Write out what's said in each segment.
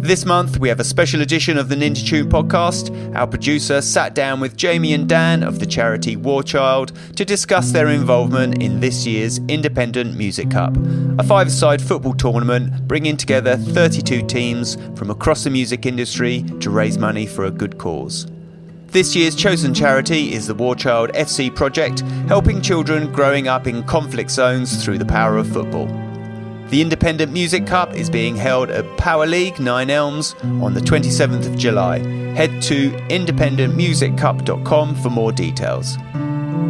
This month, we have a special edition of the Ninja Tune podcast. Our producer sat down with Jamie and Dan of the charity War Child to discuss their involvement in this year's Independent Music Cup, a five-a-side football tournament bringing together 32 teams from across the music industry to raise money for a good cause. This year's chosen charity is the War Child FC project, helping children growing up in conflict zones through the power of football. The Independent Music Cup is being held at Power League, Nine Elms, on the 27th of July. Head to independentmusiccup.com for more details.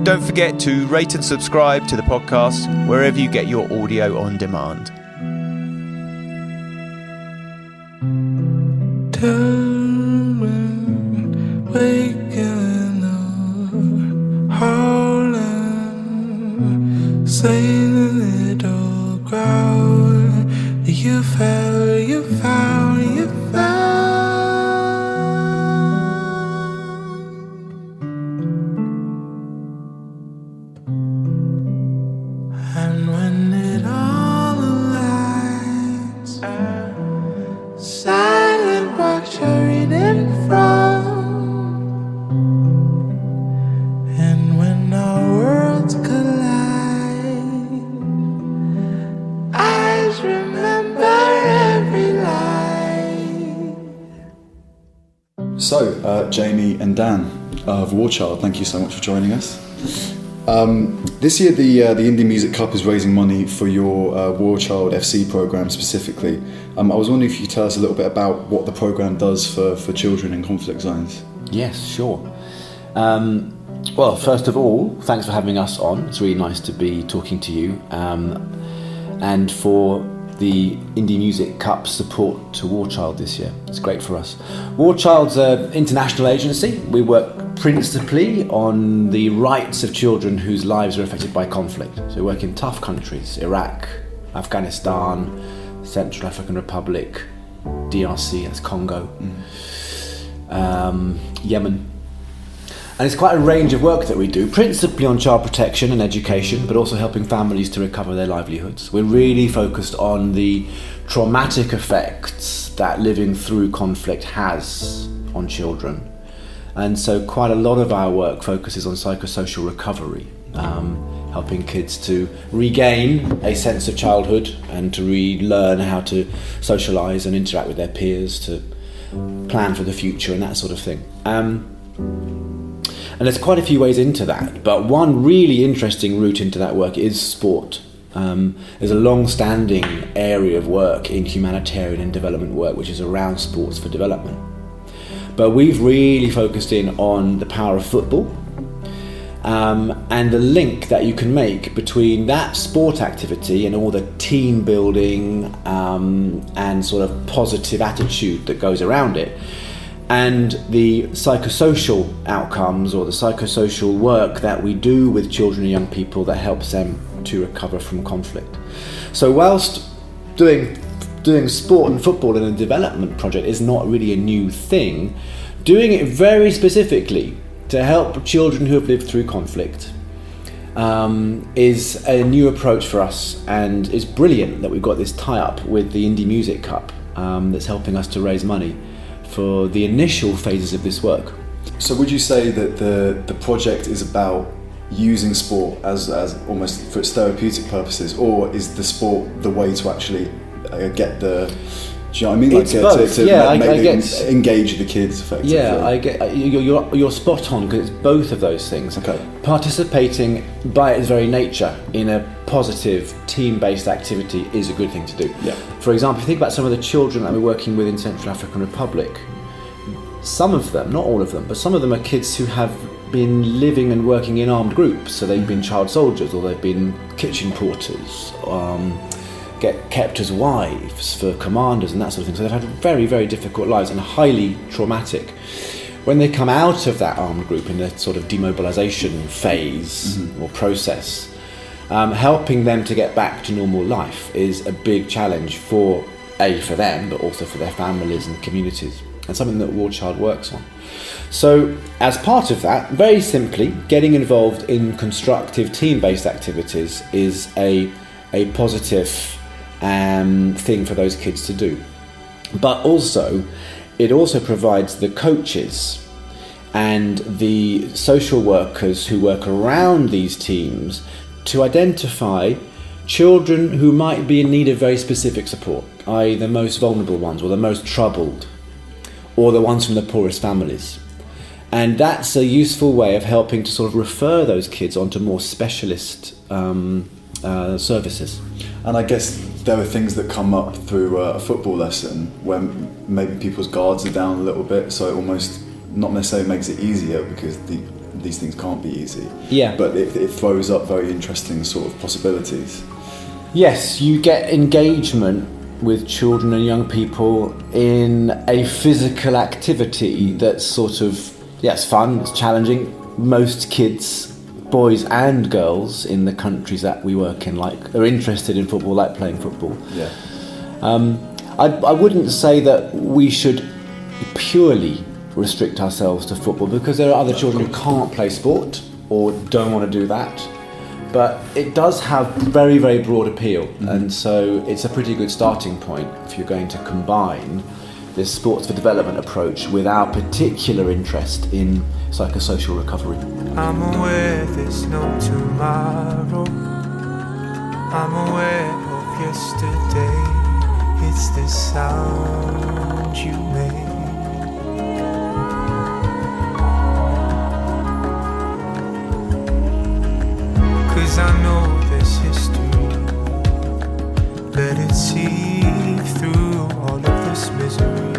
Don't forget to rate and subscribe to the podcast wherever you get your audio on demand. Waking up, howling, saying a little crowd. You found. And when it all aligns, silent box hurried in front. And when our worlds collide, eyes remember every lie. So, Jamie and Dan of War Child, thank you so much for joining us. This year, the Indie Music Cup is raising money for your War Child FC program specifically. I was wondering if you could tell us a little bit about what the program does for children in conflict zones. Yes, sure. Well, first of all, thanks for having us on. It's really nice to be talking to you. And for the Indie Music Cup support to War Child this year. It's great for us. War Child's an international agency. We work principally on the rights of children whose lives are affected by conflict. So we work in tough countries: Iraq, Afghanistan, Central African Republic, DRC, that's Congo, Yemen. And it's quite a range of work that we do, principally on child protection and education, but also helping families to recover their livelihoods. We're really focused on the traumatic effects that living through conflict has on children. And so quite a lot of our work focuses on psychosocial recovery, helping kids to regain a sense of childhood and to relearn how to socialise and interact with their peers, to plan for the future and that sort of thing. And there's quite a few ways into that, but one really interesting route into that work is sport. There's a long-standing area of work in humanitarian and development work which is around sports for development. But we've really focused in on the power of football and the link that you can make between that sport activity and all the team building and sort of positive attitude that goes around it, and the psychosocial outcomes or the psychosocial work that we do with children and young people that helps them to recover from conflict. So whilst doing sport and football in a development project is not really a new thing, doing it very specifically to help children who have lived through conflict is a new approach for us, and it's brilliant that we've got this tie-up with the Indie Music Cup that's helping us to raise money for the initial phases of this work. So would you say that the project is about using sport as almost for its therapeutic purposes, or is the sport the way to actually get the... Do you know what I mean? It's both. I get engage the kids effectively. Yeah, I get you're spot on, because it's both of those things. Okay. Participating by its very nature in a positive team-based activity is a good thing to do. Yeah. For example, if you think about some of the children that we're working with in Central African Republic, some of them, not all of them, but some of them are kids who have been living and working in armed groups. So they've been child soldiers, or they've been kitchen porters, get kept as wives for commanders and that sort of thing. So they've had very, very difficult lives and highly traumatic. When they come out of that armed group in the sort of demobilisation phase or process, helping them to get back to normal life is a big challenge for them, but also for their families and communities, and something that War Child works on. So as part of that, very simply, getting involved in constructive team-based activities is a positive thing for those kids to do. But also, it also provides the coaches and the social workers who work around these teams to identify children who might be in need of very specific support, i.e. the most vulnerable ones, or the most troubled, or the ones from the poorest families. And that's a useful way of helping to sort of refer those kids onto more specialist services. And I guess there are things that come up through a football lesson when maybe people's guards are down a little bit, so it almost not necessarily makes it easier, because these things can't be easy. Yeah. But it throws up very interesting sort of possibilities. Yes, you get engagement with children and young people in a physical activity that's sort of, it's fun, it's challenging. Most kids, boys and girls in the countries that we work in, are interested in football, like playing football. Yeah. I wouldn't say that we should purely restrict ourselves to football, because there are other children who can't play sport or don't want to do that. But it does have very, very broad appeal, and so it's a pretty good starting point if you're going to combine this sports for development approach with our particular interest in psychosocial recovery. I'm aware there's no tomorrow. I'm aware of yesterday. It's the sound you make. 'Cause I know there's history. Let it seep through all of this misery.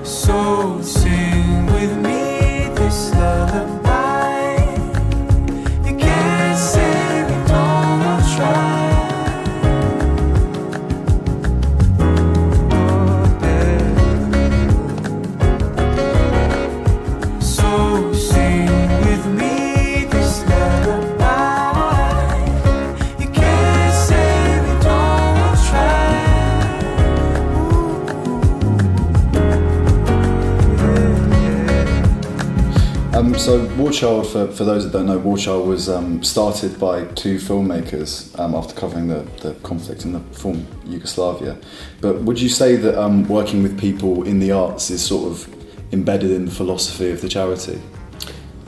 So sing with me this lullaby. You can't say we don't try. So sing with me this lullaby. You can't say we don't try. So War Child, for those that don't know, War Child was started by two filmmakers after covering the conflict in the former Yugoslavia. But would you say that working with people in the arts is sort of embedded in the philosophy of the charity?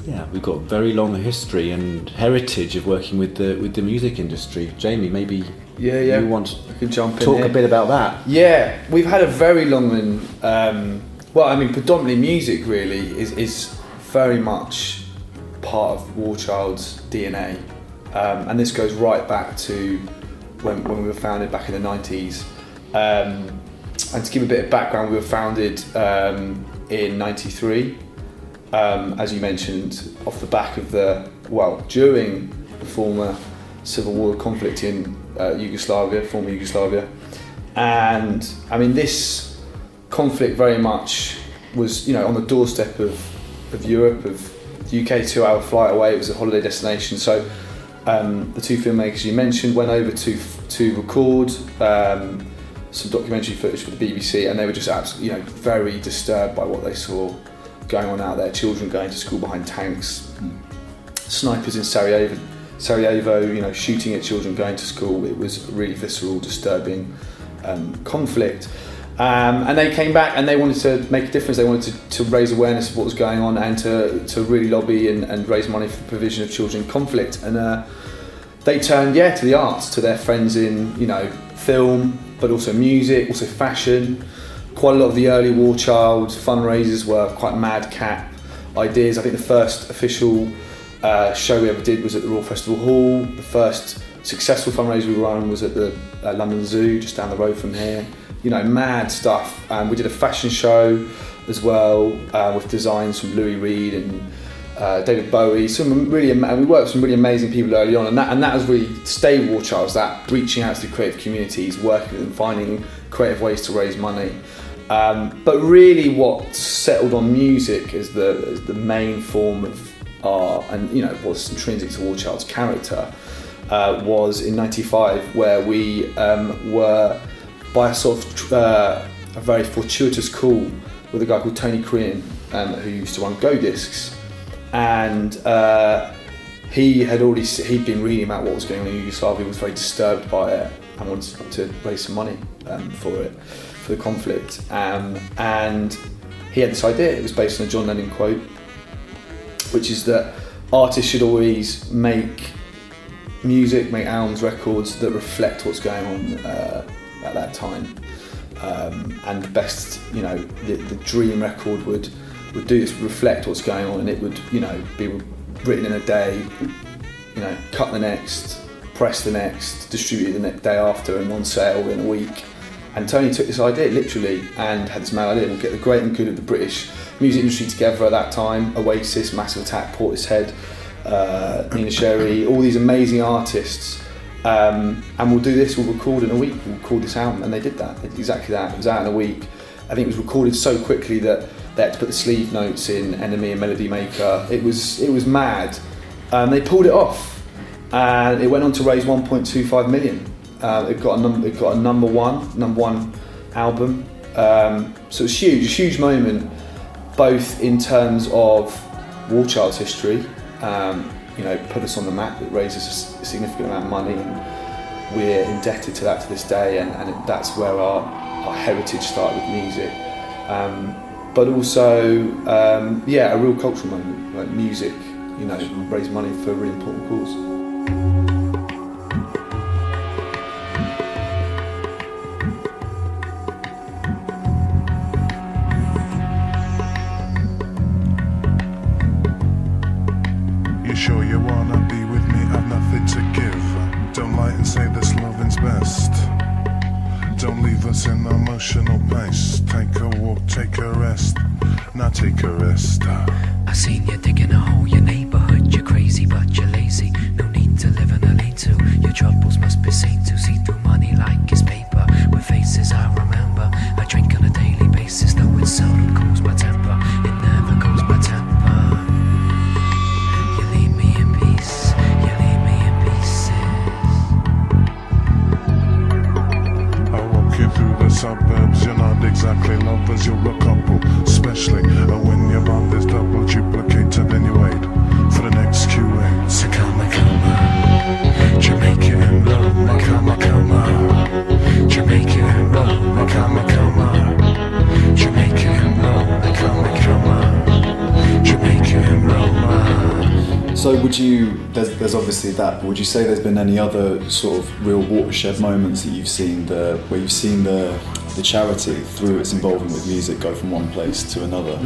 Yeah, we've got a very long history and heritage of working with the music industry. Jamie, maybe you want to jump in talk here. a bit about that? Yeah, we've had a very long and predominantly music really is very much part of War Child's DNA, and this goes right back to when we were founded back in the 90s. And to give a bit of background, we were founded in 93, as you mentioned, off the back of during the former civil war conflict in former Yugoslavia. And I mean, this conflict very much was, on the doorstep of Europe, of the UK, 2-hour flight away. It was a holiday destination. So the two filmmakers you mentioned went over to record some documentary footage for the BBC, and they were just absolutely, very disturbed by what they saw going on out there. Children going to school behind tanks, snipers in Sarajevo, shooting at children going to school. It was a really visceral, disturbing conflict. And they came back and they wanted to make a difference. They wanted to raise awareness of what was going on and to really lobby and raise money for the provision of children in conflict. And they turned, to the arts, to their friends in, film, but also music, also fashion. Quite a lot of the early War Child fundraisers were quite madcap ideas. I think the first official show we ever did was at the Royal Festival Hall. The first successful fundraiser we ran was at the London Zoo, just down the road from here. Mad stuff. We did a fashion show as well, with designs from Louis Reed and David Bowie. We worked with some really amazing people early on, and that has really stayed War Child, that reaching out to the creative communities, working with them, finding creative ways to raise money. But really, what settled on music as the main form of art, and what's intrinsic to War Child's character, was in '95, where we were, by a sort of a very fortuitous call with a guy called Tony Crean, who used to run Go Discs, and he'd been reading about what was going on in Yugoslavia, was very disturbed by it and wanted to raise some money for the conflict. And he had this idea. It was based on a John Lennon quote, which is that artists should always make music, make albums, records that reflect what's going on at that time. And the best, the dream record would do this, reflect what's going on, and it would, be written in a day, cut the next, press the next, distribute the next day after, and on sale in a week. And Tony took this idea literally and had this mad idea. We'll get the great and good of the British music industry together at that time. Oasis, Massive Attack, Portishead, Nina Sherry, all these amazing artists. And we'll do this, we'll record in a week, we'll record this album. And they did that, exactly that. It was out in a week. I think it was recorded so quickly that they had to put the sleeve notes in Enemy and Melody Maker. It was mad. They pulled it off, and it went on to raise 1.25 million. It got a number one album. So it was huge, a huge moment, both in terms of War Child's history. Put us on the map. It raises a significant amount of money, and we're indebted to that to this day. And that's where our heritage started with music. But also, a real cultural moment, like music, raise money for a really important cause. You sure you wanna be with me? I've nothing to give. Don't lie and say this loving's best. Don't leave us in emotional pace. Take a walk, take a rest. Now take a rest. I seen you digging a hole, your neighborhood. You're crazy, but you're lazy. No need to live in a lane to. Your troubles must be seen to. See through money like it's paper. With faces I remember. I drink on a daily basis, though it seldom cools my temper. It never cools my temper. You leave me in peace. You leave me in pieces. I walk you through the suburbs. You're not exactly lovers, you're a couple. Especially when your bond is double duplicated and you wait for the next Q8. Sakama Coma, Jamaica and Rome, Makama Coma, Jamaica and Rome, Makama Coma, Jamaica and Rome, Makama Coma, Jamaica and Rome. So there's obviously that, but would you say there's been any other sort of real watershed moments that you've seen where you've seen the charity through its involvement with music go from one place to another?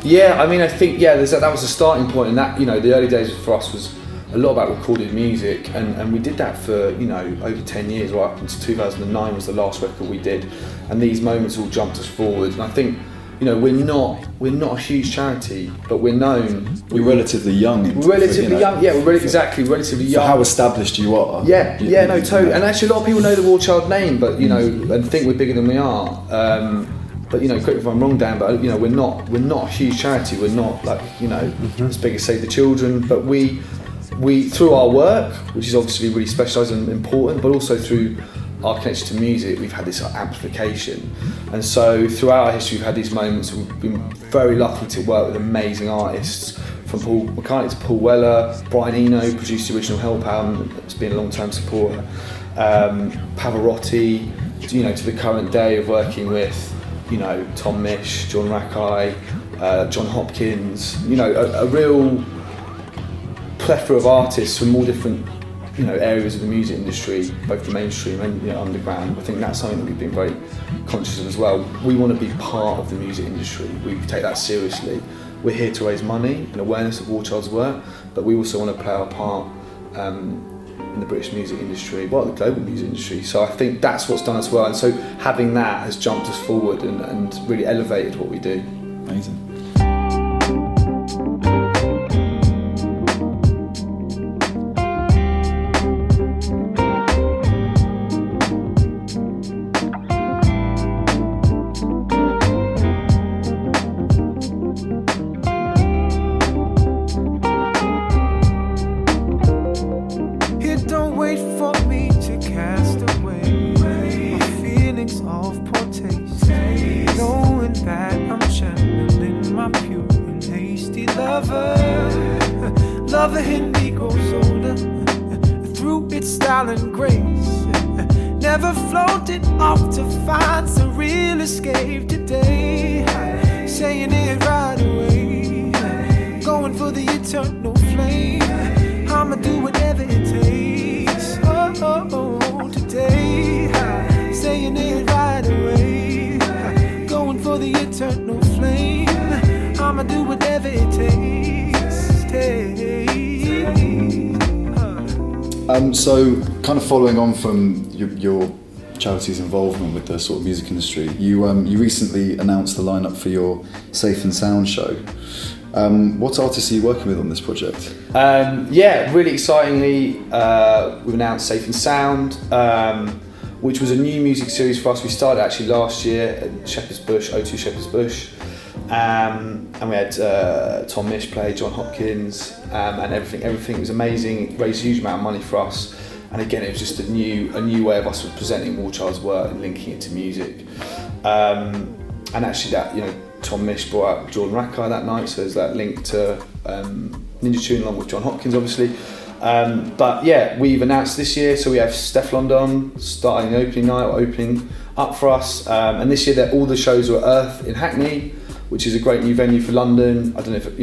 Yeah, I mean, I think that was a starting point, and that the early days for us was a lot about recorded music, and we did that for over 10 years, right up until 2009 was the last record we did, and these moments all jumped us forward. And I think we're not a huge charity, but we're known. We're relatively young. Relatively young, yeah. Relatively young. For how established you are. Yeah, totally. And actually, a lot of people know the War Child name, but and think we're bigger than we are. But correct me if I'm wrong, Dan. But we're not a huge charity. We're not like as big as Save the Children. But we through our work, which is obviously really specialised and important, but also through our connection to music, we've had this amplification. And so throughout our history, we've had these moments. We've been very lucky to work with amazing artists, from Paul McCartney to Paul Weller. Brian Eno produced the original Help album, has been a long-time supporter. Pavarotti, to the current day of working with, Tom Misch, John Rakai, John Hopkins, a real plethora of artists from all different areas of the music industry, both the mainstream and underground. I think that's something that we've been very conscious of as well. We want to be part of the music industry. We take that seriously. We're here to raise money and awareness of War Child's work, but we also want to play our part in the British music industry, the global music industry. So I think that's what's done us well, and so having that has jumped us forward and really elevated what we do. Amazing. Knowing that I'm channeling slowly grows older through its style and grace. Never floated off to find some real escape today. Saying it right away, going for the eternal flame. I'ma do whatever it takes. Today, saying it right away, going for the eternal flame. I'ma do whatever it takes. So, kind of following on from your charity's involvement with the sort of music industry, you recently announced the lineup for your Safe and Sound show. What artists are you working with on this project? Really excitingly, we've announced Safe and Sound, which was a new music series for us. We started actually last year at Shepherd's Bush, O2 Shepherd's Bush, and we had Tom Misch play, John Hopkins, and everything was amazing. It raised a huge amount of money for us, and again it was just a new way of us presenting War Child's work and linking it to music. And actually that, Tom Misch brought out Jordan Rakai that night, so there's that link to Ninja Tune along with John Hopkins obviously. But yeah, we've announced this year, so we have Steph London starting the opening night, or opening up for us, and this year all the shows were Earth in Hackney, which is a great new venue for London. I don't know if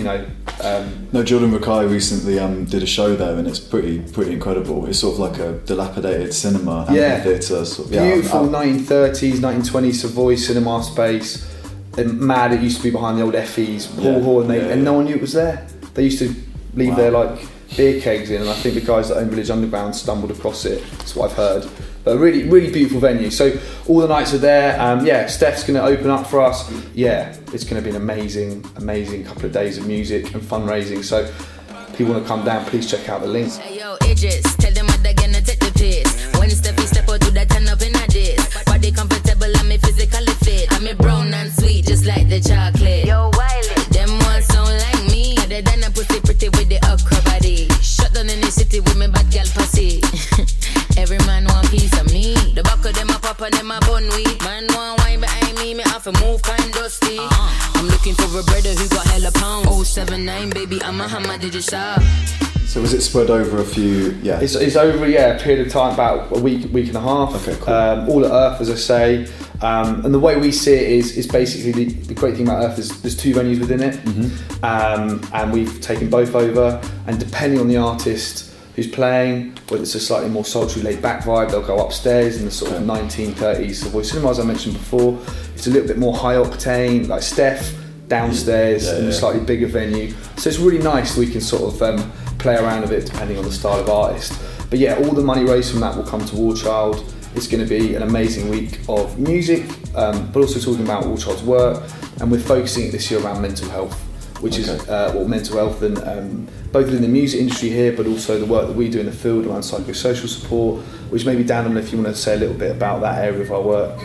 No, Jordan Rakai recently did a show there, and it's pretty incredible. It's sort of like a dilapidated cinema, amphitheatre. Beautiful 1930s, 1920s Savoy cinema space. Mad, it used to be behind the old Effie's Hall, and no one knew it was there. They used to leave their beer kegs in, and I think the guys that own Village Underground stumbled across it. That's what I've heard. But a really, really beautiful venue. So all the nights are there. Steph's going to open up for us. Yeah, it's going to be an amazing couple of days of music and fundraising. So if people want to come down, please check out the link. Hey, yo, Idris, tell them what they're gonna take the piss. When Steffi step out, do that turn up in a diss. Body comfortable, I'm physically fit. I'm a brown and sweet, just like the chocolate. Yo, Wiley, them ones sound like me. Other than a pussy pretty with the okra body. Shut down in the city with me bad girl pussy. Every man want piece of me. The back of them a pop and them a bun weed. Man want wine behind me have to move kind dusty. I'm looking for a brother who got hella pounds. 079 baby, I'm a hammer, did you shop? So was it spread over a few? Yeah, it's over a period of time, about a week and a half. Okay, cool. All at Earth, as I say, and the way we see it is basically the great thing about Earth is there's two venues within it, and we've taken both over, and depending on the artist who's playing, whether it's a slightly more sultry laid back vibe, they'll go upstairs in the sort of 1930s Savoy cinema, as I mentioned before. It's a little bit more high octane, like Steph downstairs in a slightly bigger venue. So it's really nice we can sort of play around a bit depending on the style of artist. But yeah, all the money raised from that will come to War Child. It's going to be an amazing week of music, but also talking about War Child's work, and we're focusing it this year around mental health, which is mental health and both in the music industry here, but also the work that we do in the field around psychosocial support, which maybe Dan, if you want to say a little bit about that area of our work.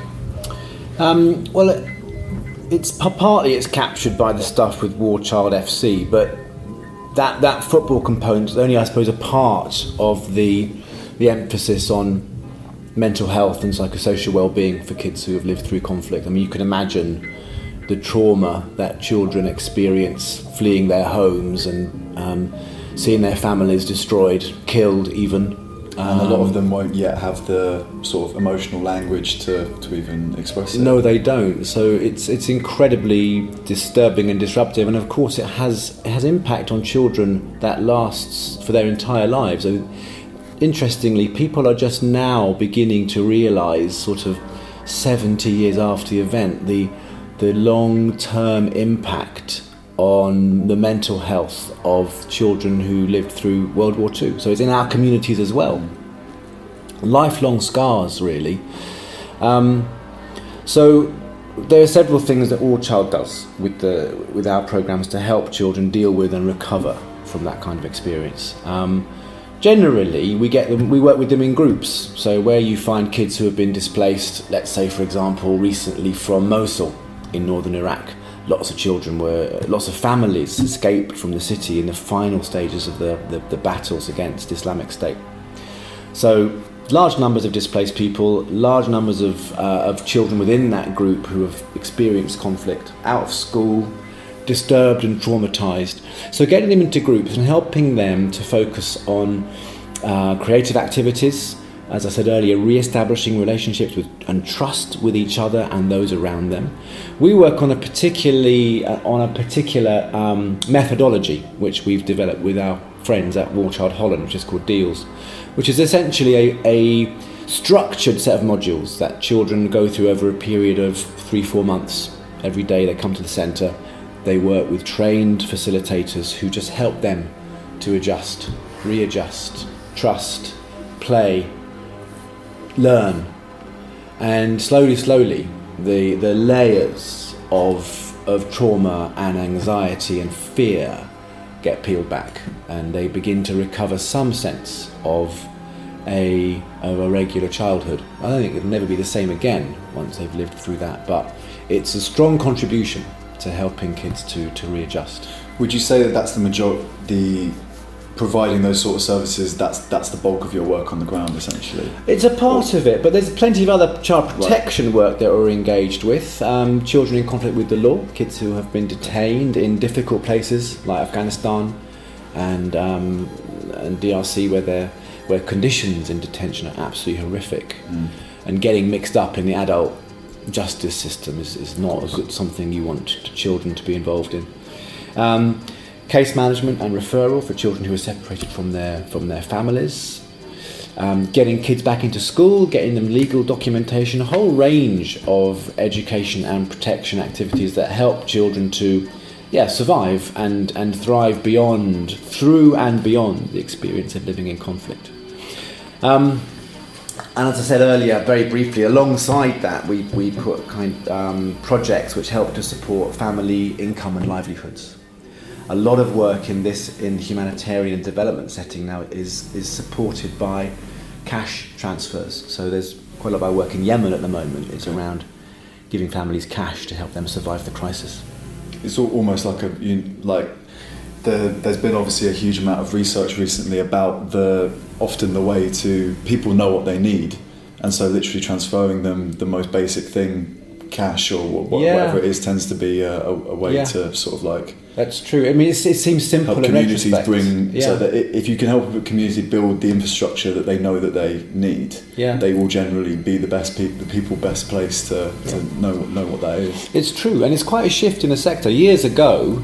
It's partly it's captured by the stuff with War Child FC, but that football component is only, I suppose, a part of the emphasis on mental health and psychosocial well-being for kids who have lived through conflict. I mean, you can imagine the trauma that children experience fleeing their homes and seeing their families destroyed, killed even. And a lot of them won't yet have the sort of emotional language to even express it. No, they don't. So it's incredibly disturbing and disruptive, and of course it has impact on children that lasts for their entire lives. So, interestingly, people are just now beginning to realise, sort of 70 years after the event, the long-term impact on the mental health of children who lived through World War II. So it's in our communities as well. Lifelong scars, really. So there are several things that War Child does with our programmes to help children deal with and recover from that kind of experience. Generally, we work with them in groups. So where you find kids who have been displaced, let's say, for example, recently from Mosul in northern Iraq, lots of families escaped from the city in the final stages of the battles against Islamic State. So large numbers of displaced people, large numbers of children within that group who have experienced conflict, out of school, disturbed and traumatized. So getting them into groups and helping them to focus on creative activities, as I said earlier, re-establishing relationships with and trust with each other and those around them. We work on a particular methodology which we've developed with our friends at War Child Holland, which is called DEALS, which is essentially a structured set of modules that children go through over a period of 3-4 months. Every day they come to the centre, they work with trained facilitators who just help them to adjust, readjust, trust, play, learn, and slowly the layers of trauma and anxiety and fear get peeled back, and they begin to recover some sense of a regular childhood. I don't think it'll never be the same again once they've lived through that, but it's a strong contribution to helping kids to readjust. Would you say that that's the majority, providing those sort of services, that's the bulk of your work on the ground, essentially? It's a part of it, but there's plenty of other child protection work that we're engaged with. Children in conflict with the law, kids who have been detained in difficult places like Afghanistan and DRC, where conditions in detention are absolutely horrific, and getting mixed up in the adult justice system is not something you want children to be involved in. Case management and referral for children who are separated from their families, getting kids back into school, getting them legal documentation, a whole range of education and protection activities that help children to survive and thrive through and beyond the experience of living in conflict. And as I said earlier, very briefly, alongside that, we put projects which help to support family income and livelihoods. A lot of work in humanitarian development setting now is supported by cash transfers. So there's quite a lot of our work in Yemen at the moment. It's around giving families cash to help them survive the crisis. It's almost like there's been obviously a huge amount of research recently about often the way to people know what they need, and so literally transferring them the most basic thing, cash or whatever it is, tends to be a way to sort of like. That's true. I mean, it seems simple. Help communities bring so that if you can help a community build the infrastructure that they know that they need, they will generally be the people best placed to know what that is. It's true, and it's quite a shift in the sector. Years ago,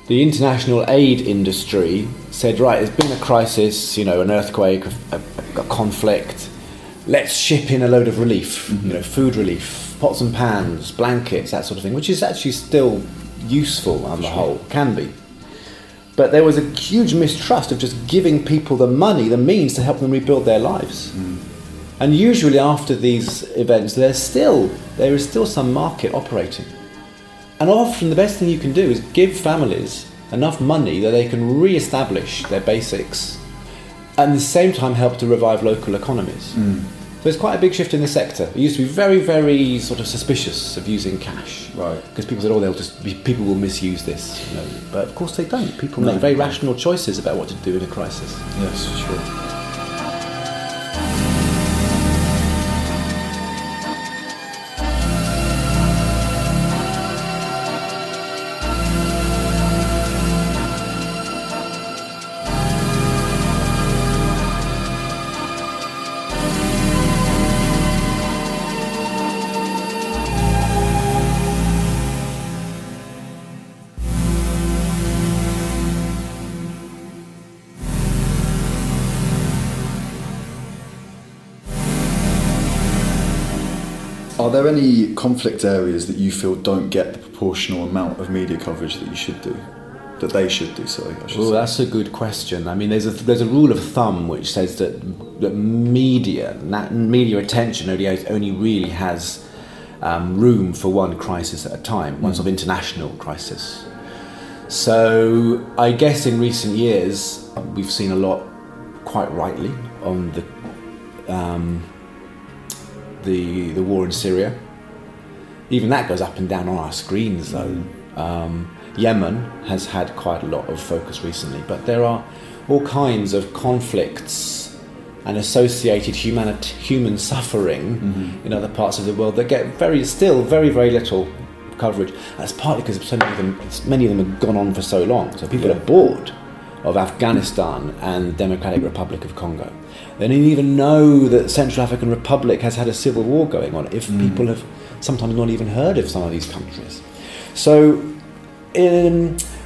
the international aid industry said, right, there's been a crisis, an earthquake, a conflict. Let's ship in a load of relief, food relief, pots and pans, blankets, that sort of thing, which is actually still useful on the whole, can be. But there was a huge mistrust of just giving people the money, the means to help them rebuild their lives. And usually after these events, there is still some market operating. And often the best thing you can do is give families enough money that they can re-establish their basics and at the same time help to revive local economies. So it's quite a big shift in the sector. It used to be very, very sort of suspicious of using cash. Right. Because people said, people will misuse this. But of course they don't. People make very rational choices about what to do in a crisis. Yes, for sure. Are there any conflict areas that you feel don't get the proportional amount of media coverage that they should do? I should say. That's a good question. I mean, there's a rule of thumb which says that media attention only really has room for one crisis at a time, one sort of international crisis. So I guess in recent years we've seen a lot, quite rightly, on the war in Syria. Even that goes up and down on our screens though. Yemen has had quite a lot of focus recently, but there are all kinds of conflicts and associated human suffering in other parts of the world that get very, very little coverage. That's partly because many of them have gone on for so long, so people are bored of Afghanistan and Democratic Republic of Congo. They didn't even know that Central African Republic has had a civil war going on, if people have sometimes not even heard of some of these countries. So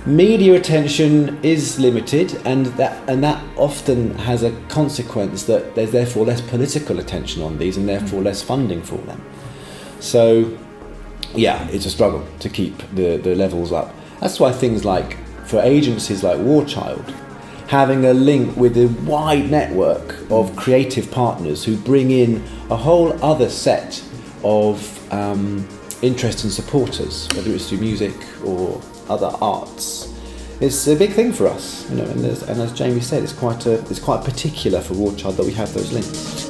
media attention is limited, and that often has a consequence that there's therefore less political attention on these and therefore less funding for them. So yeah, it's a struggle to keep the levels up. That's why things like, for agencies like War Child, having a link with a wide network of creative partners who bring in a whole other set of interest and supporters, whether it's through music or other arts, it's a big thing for us, you know. And as Jamie said, it's quite particular for War Child that we have those links.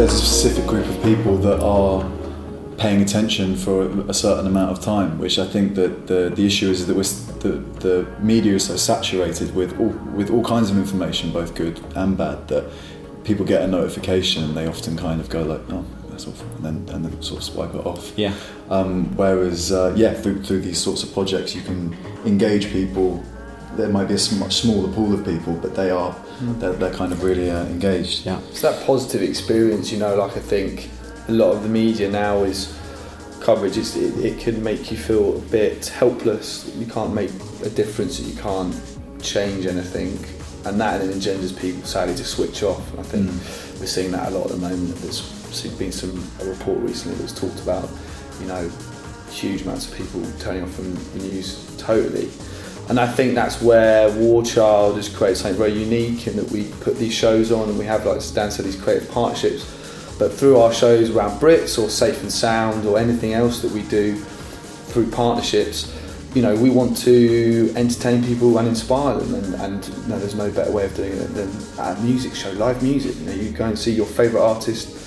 There's a specific group of people that are paying attention for a certain amount of time, which I think that the issue is that the media is so saturated with all kinds of information, both good and bad, that people get a notification and they often kind of go like, oh, that's awful, and then sort of swipe it off. Yeah. Whereas through these sorts of projects you can engage people. There might be a much smaller pool of people, but they're kind of really engaged. Yeah. It's that positive experience, you know. Like, I think a lot of the media now is coverage. It can make you feel a bit helpless. That you can't make a difference. That you can't change anything, and that then engenders people sadly to switch off. And I think we're seeing that a lot at the moment. There's been a report recently that's talked about, you know, huge amounts of people turning off from the news totally. And I think that's where War Child has created something very unique, in that we put these shows on and we have, like Dan said, these creative partnerships. But through our shows around Brits or Safe and Sound or anything else that we do through partnerships, you know, we want to entertain people and inspire them. And you know, there's no better way of doing it than a music show, live music. You know, you go and see your favourite artist.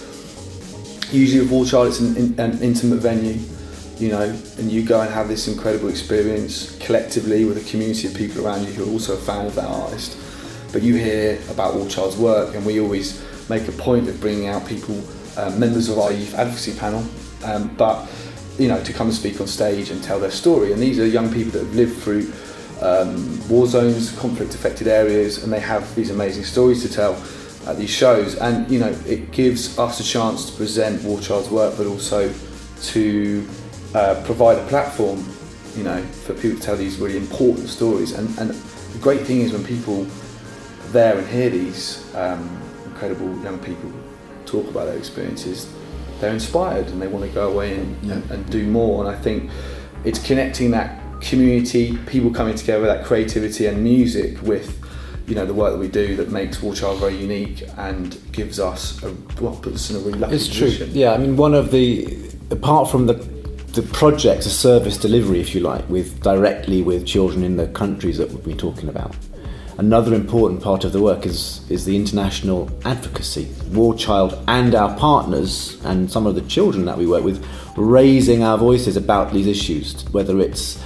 Usually with War Child, it's an intimate venue. You know, and you go and have this incredible experience collectively with a community of people around you who are also a fan of that artist. But you hear about War Child's work, and we always make a point of bringing out people, members of our youth advocacy panel, but you know, to come and speak on stage and tell their story. And these are young people that have lived through war zones, conflict-affected areas, and they have these amazing stories to tell at these shows. And you know, it gives us a chance to present War Child's work, but also to provide a platform, you know, for people to tell these really important stories. And the great thing is when people are there and hear these incredible young people talk about their experiences, they're inspired and they want to go away and do more. And I think it's connecting that community, people coming together, that creativity and music with, you know, the work that we do, that makes War Child very unique and gives us puts us in a really lucky position. True. Yeah, I mean, one of apart from the projects, a service delivery, if you like, directly with children in the countries that we've been talking about. Another important part of the work is the international advocacy. War Child and our partners and some of the children that we work with, raising our voices about these issues, whether it's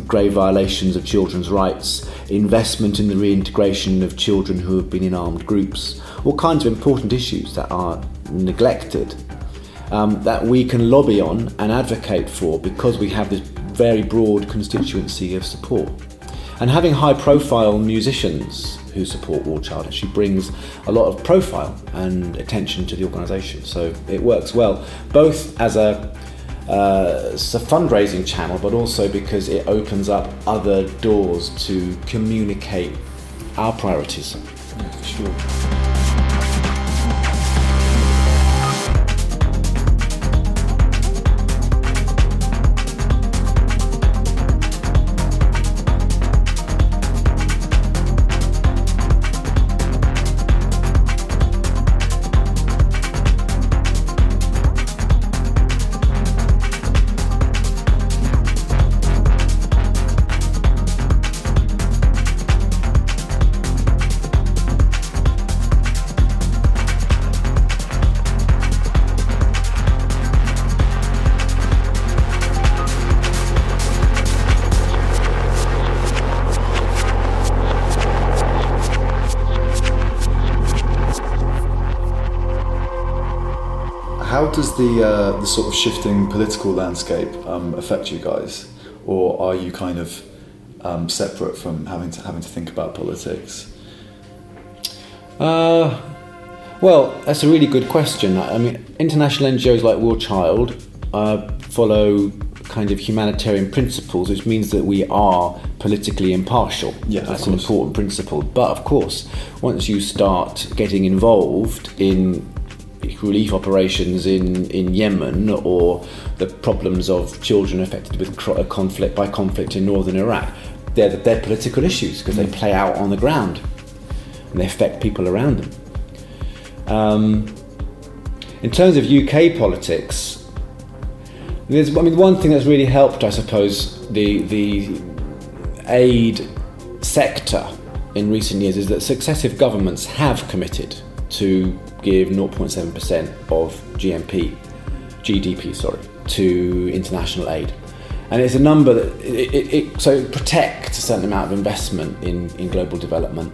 grave violations of children's rights, investment in the reintegration of children who have been in armed groups, all kinds of important issues that are neglected. That we can lobby on and advocate for, because we have this very broad constituency of support. And having high-profile musicians who support War Child actually brings a lot of profile and attention to the organisation. So it works well, both as a fundraising channel, but also because it opens up other doors to communicate our priorities. Yeah, for sure. How does the sort of shifting political landscape affect you guys, or are you kind of separate from having to think about politics? Well, that's a really good question. I mean, international NGOs like War Child follow kind of humanitarian principles, which means that we are politically impartial. Yeah, that's an important principle. But of course, once you start getting involved in relief operations in Yemen, or the problems of children affected with conflict in northern Iraq, they're political issues because they play out on the ground and they affect people around them. In terms of UK politics, one thing that's really helped, I suppose, the aid sector in recent years is that successive governments have committed to give 0.7% of GDP to international aid, and it's a number that it protects a certain amount of investment in global development.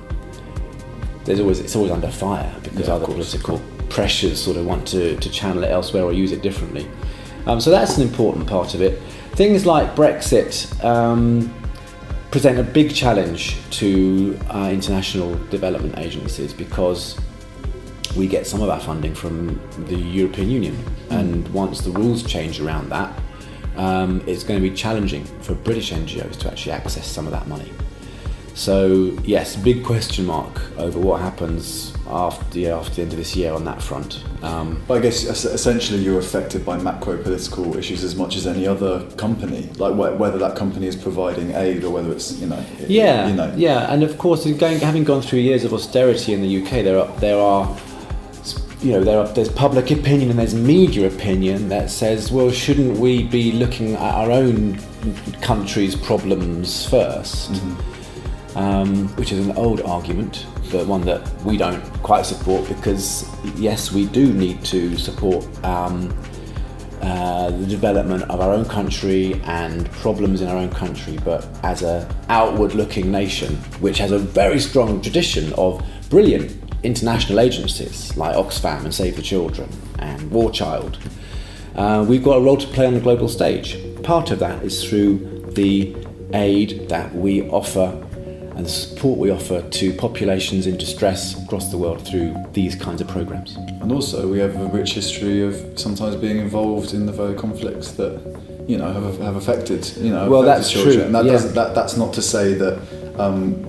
It's always under fire because other political pressures sort of want to channel it elsewhere or use it differently. So that's an important part of it. Things like Brexit present a big challenge to international development agencies because we get some of our funding from the European Union, and once the rules change around that, it's going to be challenging for British NGOs to actually access some of that money. So yes, big question mark over what happens after the end of this year on that front. But I guess essentially you're affected by macro political issues as much as any other company, like whether that company is providing aid or whether it's Yeah, and of course, having gone through years of austerity in the UK, there's public opinion and there's media opinion that says, well, shouldn't we be looking at our own country's problems first? Which is an old argument, but one that we don't quite support, because yes, we do need to support the development of our own country and problems in our own country, but as an outward-looking nation, which has a very strong tradition of brilliant international agencies like Oxfam and Save the Children and War Child, we've got a role to play on the global stage. Part of that is through the aid that we offer and the support we offer to populations in distress across the world through these kinds of programs. And also we have a rich history of sometimes being involved in the very conflicts that have affected that's children. true. And that's not to say that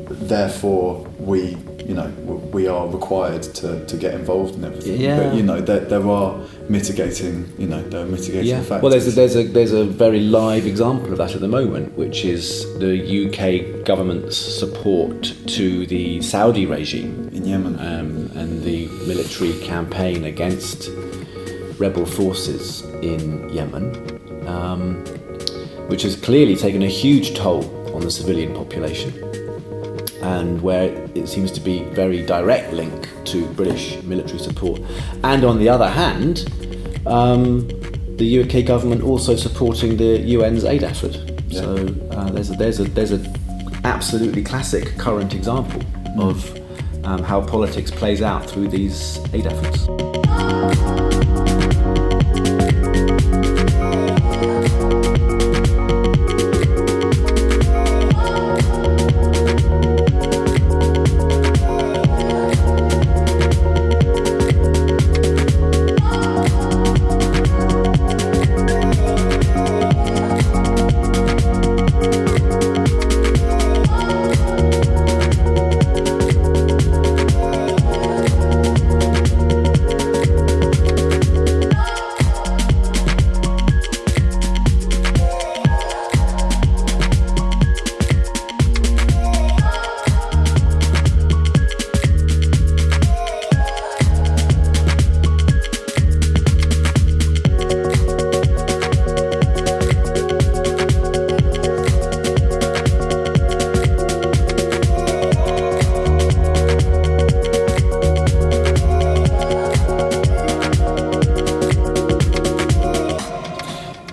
therefore we are required to get involved in everything. Yeah. But there are mitigating factors. Well, there's a very live example of that at the moment, which is the UK government's support to the Saudi regime in Yemen, and the military campaign against rebel forces in Yemen, which has clearly taken a huge toll on the civilian population, and where it seems to be very direct link to British military support. And on the other hand, the UK government also supporting the UN's aid effort. Yeah. So there's a absolutely classic current example of how politics plays out through these aid efforts.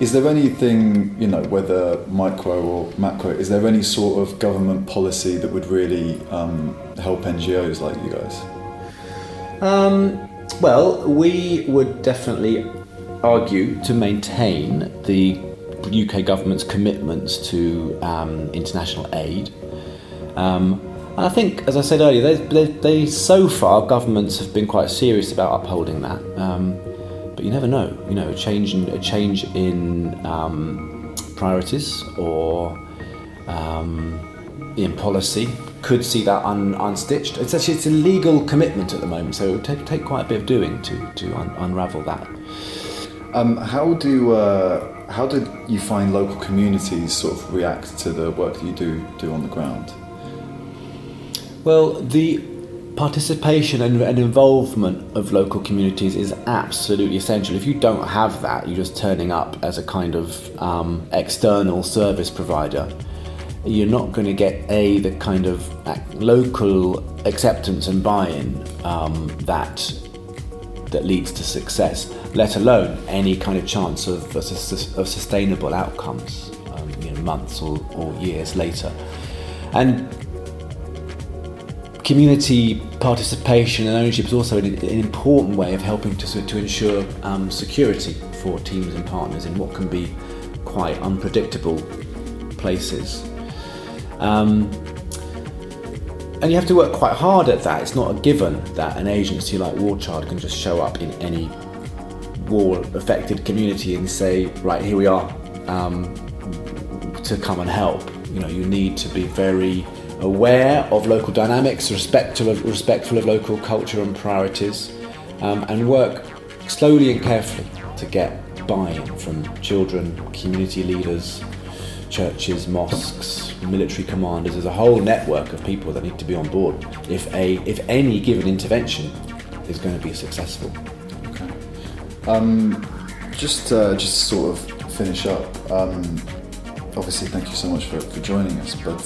Is there anything, whether micro or macro, is there any sort of government policy that would really help NGOs like you guys? Well, we would definitely argue to maintain the UK government's commitments to international aid. And I think, as I said earlier, they so far governments have been quite serious about upholding that. But you never know. A change in priorities or in policy could see that unstitched. It's a legal commitment at the moment, so it would take quite a bit of doing to unravel that. How do you find local communities sort of react to the work that you do on the ground? Well, the participation and involvement of local communities is absolutely essential. If you don't have that, you're just turning up as a kind of external service provider. You're not going to get the kind of local acceptance and buy-in that leads to success, let alone any kind of chance of sustainable outcomes, months or years later. And community participation and ownership is also an important way of helping to ensure security for teams and partners in what can be quite unpredictable places. And you have to work quite hard at that. It's not a given that an agency like War Child can just show up in any war-affected community and say, right, here we are, to come and help. You need to be very aware of local dynamics, respectful of local culture and priorities, and work slowly and carefully to get buy-in from children, community leaders, churches, mosques, military commanders. There's a whole network of people that need to be on board if any given intervention is going to be successful. Okay. Just sort of finish up. Obviously, thank you so much for joining us. But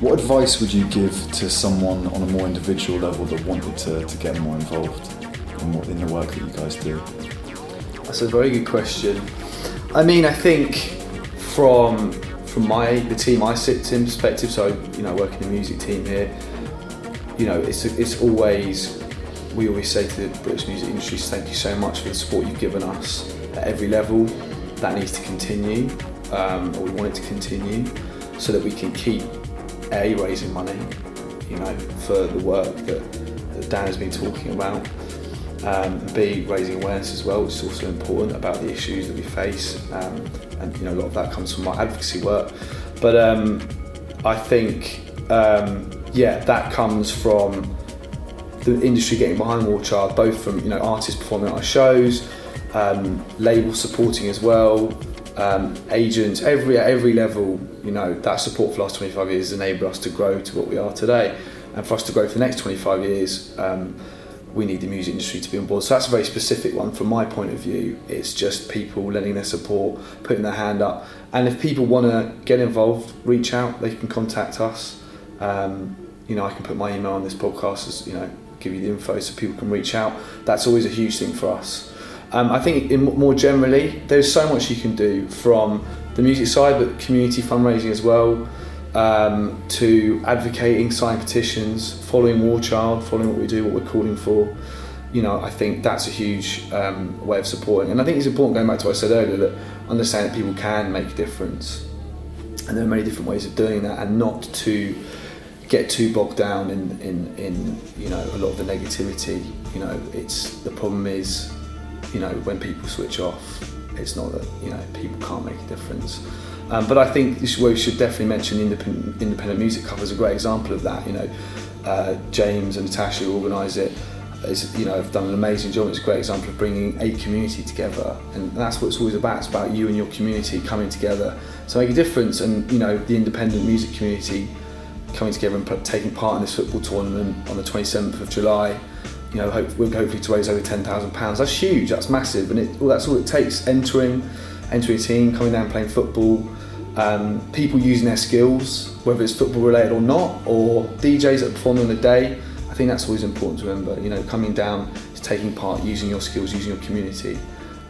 what advice would you give to someone on a more individual level that wanted to get more involved in the work that you guys do? That's a very good question. I mean, I think from the team I sit in perspective, so working in the music team here, it's always, we always say to the British music industry, thank you so much for the support you've given us at every level. That needs to continue, or we want it to continue, so that we can keep raising money, for the work that Dan has been talking about. B, raising awareness as well, which is also important about the issues that we face, and a lot of that comes from my advocacy work. But I think that comes from the industry getting behind War Child, both from artists performing at our shows, labels supporting as well, agents, at every level. That support for the last 25 years has enabled us to grow to what we are today, and for us to grow for the next 25 years. We need the music industry to be on board. So that's a very specific one from my point of view. It's just people lending their support, putting their hand up. And if people want to get involved, reach out, they can contact us. I can put my email on this podcast, as give you the info so people can reach out. That's always a huge thing for us. I think more generally, there's so much you can do from the music side, but community fundraising as well, to advocating, signing petitions, following War Child, following what we do, what we're calling for. I think that's a huge way of supporting. And I think it's important, going back to what I said earlier, that understand that people can make a difference. And there are many different ways of doing that, and not to get too bogged down in a lot of the negativity. The problem is, when people switch off, it's not that people can't make a difference. But I think this is where we should definitely mention Independent Music Cup as a great example of that. James and Natasha, who organise it, have done an amazing job. It's a great example of bringing a community together, and that's what it's always about. It's about you and your community coming together to make a difference, and the independent music community coming together and taking part in this football tournament on the 27th of July. Hopefully to raise over £10,000. That's huge. That's massive, and that's all it takes. Entering a team, coming down, playing football. People using their skills, whether it's football related or not, or DJs that are performing on the day. I think that's always important to remember. Coming down is taking part, using your skills, using your community,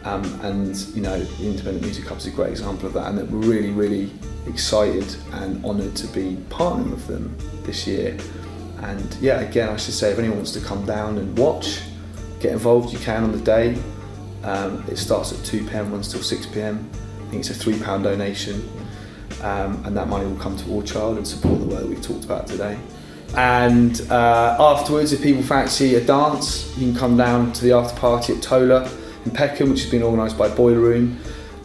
And the Independent Music Cup is a great example of that, and that we're really, really excited and honoured to be partnering with them this year. And yeah, again, I should say, if anyone wants to come down and watch, get involved, you can on the day. It starts at 2 p.m, runs till 6 p.m. I think it's a £3 donation, and that money will come to War Child and support the work that we've talked about today. And afterwards, if people fancy a dance, you can come down to the after party at Tola in Peckham, which has been organised by Boiler Room,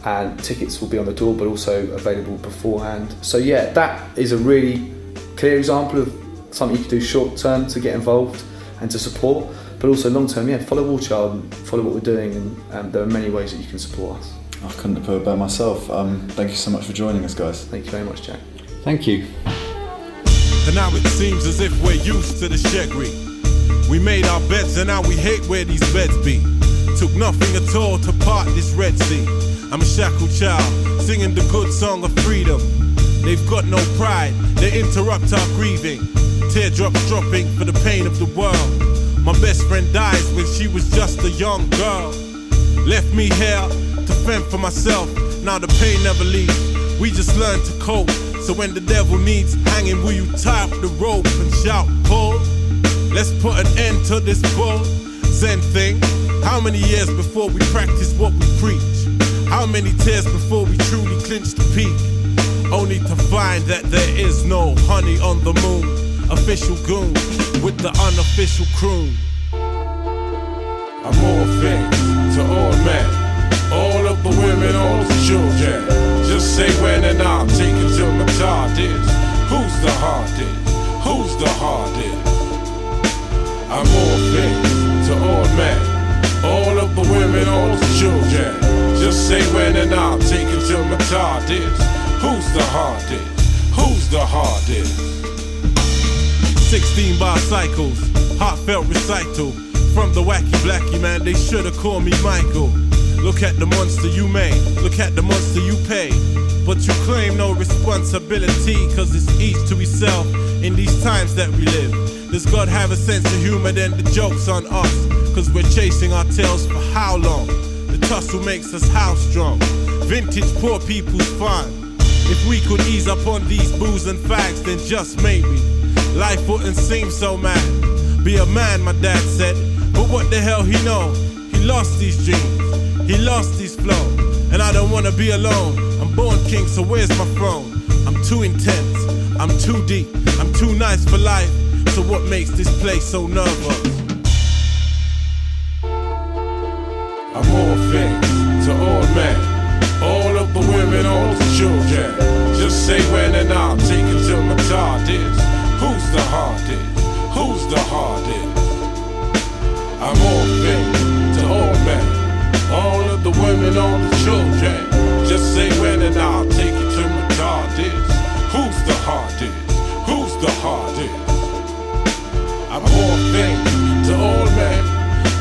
and tickets will be on the door but also available beforehand. So yeah, that is a really clear example of something you can do short term to get involved and to support, but also long term, follow War Child and follow what we're doing, and there are many ways that you can support us. I couldn't have put it better myself. Thank you so much for joining us, guys. Thank you very much, Jack. Thank you. And now it seems as if we're used to the shaggy. We made our beds and now we hate where these beds be. Took nothing at all to part this Red Sea. I'm a shackled child, singing the good song of freedom. They've got no pride, they interrupt our grieving. Teardrops dropping for the pain of the world. My best friend dies when she was just a young girl. Left me here to fend for myself, now the pain never leaves. We just learn to cope, so when the devil needs hanging, will you tie up the rope and shout, pull? Let's put an end to this bull Zen thing. How many years before we practice what we preach? How many tears before we truly clinch the peak? Only to find that there is no honey on the moon. Official goon with the unofficial croon. I'm all things to all men, all of the women, all the children. Just say when and I'll take it till my tard is. Who's the hardest? Who's the hardest? I'm all things to all men, all of the women, all the children. Just say when and I'll take it till my tard is. Who's the hardest? Who's the hardest? 16 bar cycles, heartfelt recital. From the wacky blackie man, they should've called me Michael. Look at the monster you made, look at the monster you paid. But you claim no responsibility, cause it's each to himself in these times that we live. Does God have a sense of humor? Then the joke's on us, cause we're chasing our tails for how long? The tussle makes us how strong? Vintage poor people's fun. If we could ease up on these booze and fags, then just maybe life wouldn't seem so mad. Be a man, my dad said, but what the hell he know? He lost these dreams, he lost his flow, and I don't wanna be alone. I'm born king, so where's my throne? I'm too intense, I'm too deep, I'm too nice for life. So what makes this place so nervous? I'm all things to all men, all of the women, all the children. Just say when and I'll take it till my tard is. Who's the hardest? Who's the hardest? I'm all things to all men, all of the women, all the children. Just say when and I'll take it till my tard is. Who's the hardest? Who's the hardest? I'm all things to all men,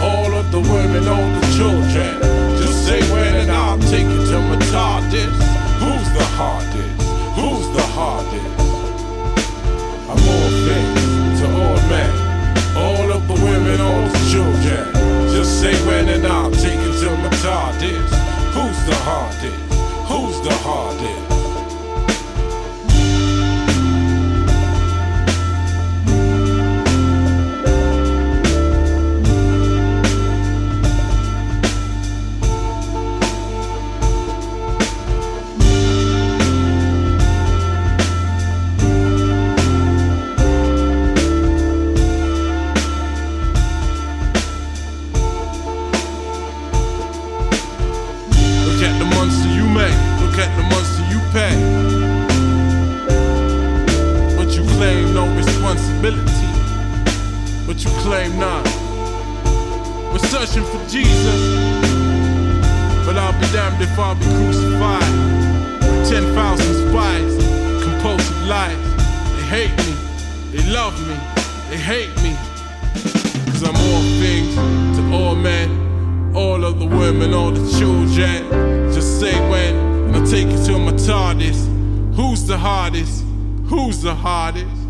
all of the women, all the children. Just say when and I'll take it till my tard is. Who's the hardest? Who's the hardest? I'm all things to all men, all of the women, all the children. Just say when and I'll take it till my tard is. Who's the hardest? Who's the hardest? But you claim none. We're searching for Jesus, but I'll be damned if I'll be crucified. 10,000 spies, compulsive lies. They hate me, they love me, they hate me. Cause I'm all things to all men, all of the women, all the children. Just say when, and I'll take it till my tardis. Who's the hardest? Who's the hardest?